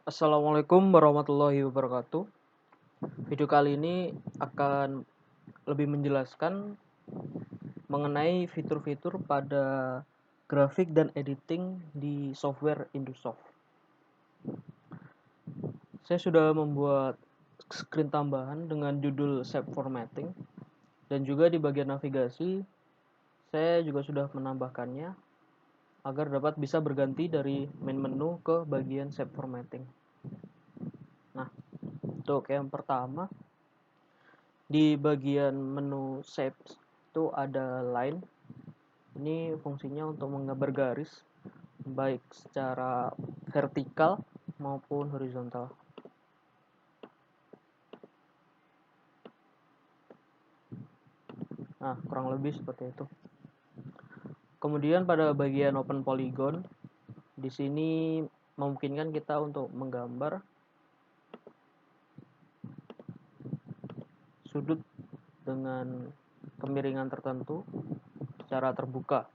Assalamualaikum warahmatullahi wabarakatuh. Video kali ini akan lebih menjelaskan mengenai fitur-fitur pada grafik dan editing di software Indosoft. Saya sudah membuat screen tambahan dengan judul Shape Formatting, dan juga di bagian navigasi saya juga sudah menambahkannya agar dapat bisa berganti dari main menu ke bagian Shape Formatting. Nah, untuk yang pertama, di bagian menu shapes itu ada line. Ini fungsinya untuk menggambar garis baik secara vertikal maupun horizontal. Nah, kurang lebih seperti itu. Kemudian pada bagian open polygon, di sini memungkinkan kita untuk menggambar sudut dengan kemiringan tertentu secara terbuka.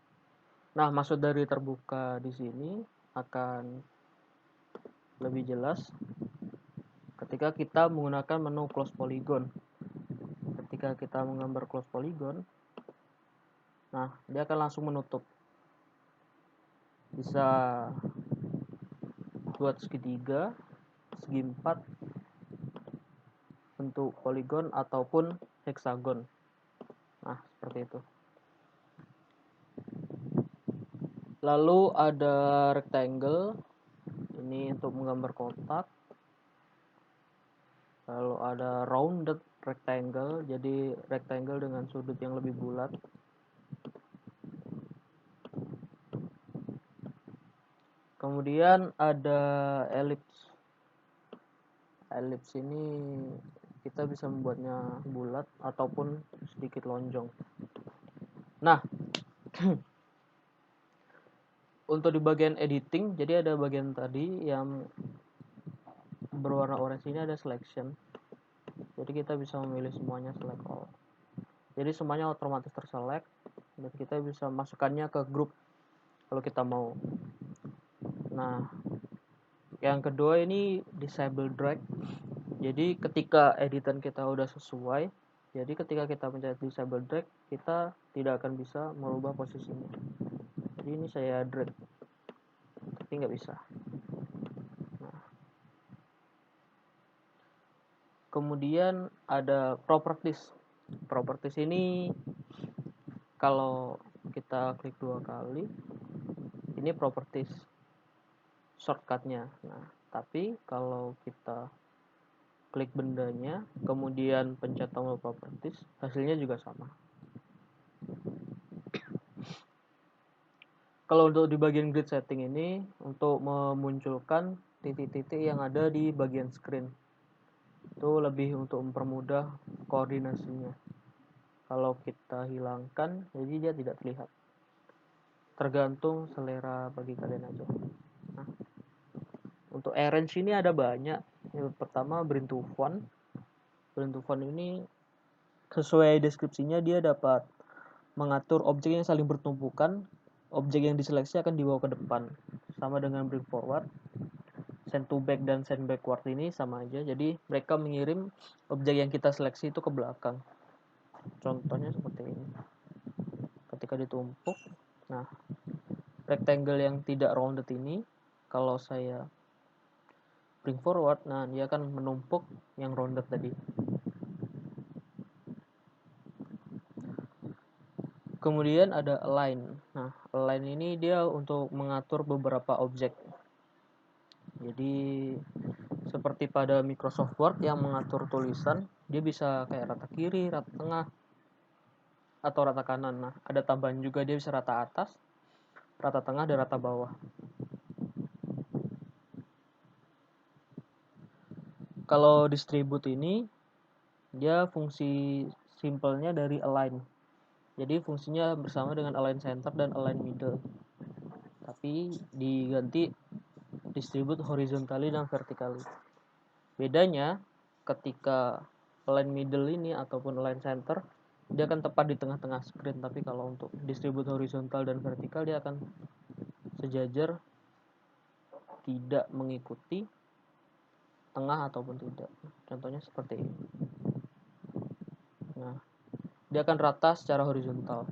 Nah, maksud dari terbuka di sini akan lebih jelas ketika kita menggunakan menu close polygon. Ketika kita menggambar close polygon, nah dia akan langsung menutup. Bisa buat segitiga, segi 4, bentuk poligon ataupun heksagon. Nah, seperti itu. Lalu ada rectangle, ini untuk menggambar kotak. Lalu ada rounded rectangle, jadi rectangle dengan sudut yang lebih bulat. Kemudian ada ellipse. Ellipse ini kita bisa membuatnya bulat ataupun sedikit lonjong. Nah, untuk di bagian editing, jadi ada bagian tadi yang berwarna orange ini ada selection. Jadi kita bisa memilih semuanya select all. Jadi semuanya otomatis terselect dan kita bisa masukkannya ke grup kalau kita mau. Nah, yang kedua ini disable drag. Jadi ketika editan kita udah sesuai, jadi ketika kita mencet disable drag, kita tidak akan bisa merubah posisinya. Jadi ini saya drag, tapi nggak bisa. Nah, kemudian ada properties. Properties ini kalau kita klik 2 kali, ini properties shortcutnya. Nah, tapi kalau kita klik bendanya, kemudian pencet tombol properties, hasilnya juga sama. Kalau untuk di bagian grid setting ini, untuk memunculkan titik-titik yang ada di bagian screen, itu lebih untuk mempermudah koordinasinya. Kalau kita hilangkan, jadi dia tidak terlihat. Tergantung selera bagi kalian aja. Nah, untuk arrange ini ada banyak. Yang pertama bring to font. Bring to font ini sesuai deskripsinya dia dapat mengatur objek yang saling bertumpukan. Objek yang diseleksi akan dibawa ke depan. Sama dengan bring forward. Send to back dan send backward ini sama aja. Jadi mereka mengirim objek yang kita seleksi itu ke belakang. Contohnya seperti ini. Ketika ditumpuk, nah rectangle yang tidak rounded ini, kalau saya bring forward, nah dia akan menumpuk yang rounded tadi. Kemudian ada align. Nah, align ini dia untuk mengatur beberapa objek. Jadi seperti pada Microsoft Word yang mengatur tulisan, dia bisa kayak rata kiri, rata tengah, atau rata kanan. Nah, ada tambahan juga dia bisa rata atas, rata tengah, dan rata bawah. Kalau distribute ini, dia fungsi simpelnya dari align. Jadi fungsinya bersama dengan align center dan align middle. Tapi diganti distribute horizontally dan vertically. Bedanya ketika align middle ini ataupun align center, dia akan tepat di tengah-tengah screen. Tapi kalau untuk distribute horizontal dan vertikal, dia akan sejajar, tidak mengikuti tengah ataupun tidak. Contohnya seperti ini. Nah, dia akan rata secara horizontal.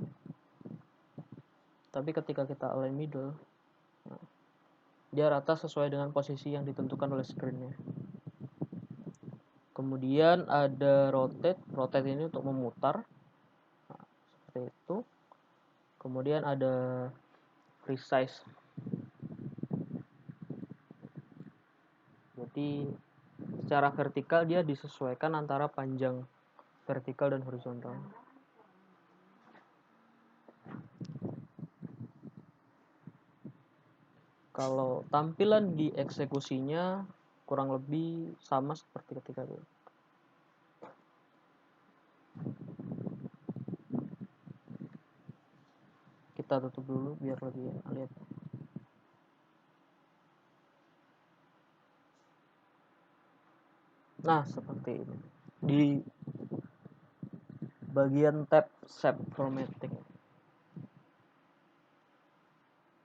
Tapi ketika kita align middle, dia rata sesuai dengan posisi yang ditentukan oleh screen-nya. Kemudian ada rotate. Rotate ini untuk memutar. Nah, seperti itu. Kemudian ada resize. Jadi secara vertikal dia disesuaikan antara panjang vertikal dan horizontal. Kalau tampilan di eksekusinya kurang lebih sama seperti ketika itu. Kita tutup dulu biar lebih lihat. Nah, seperti ini. Di bagian tab shape formatting.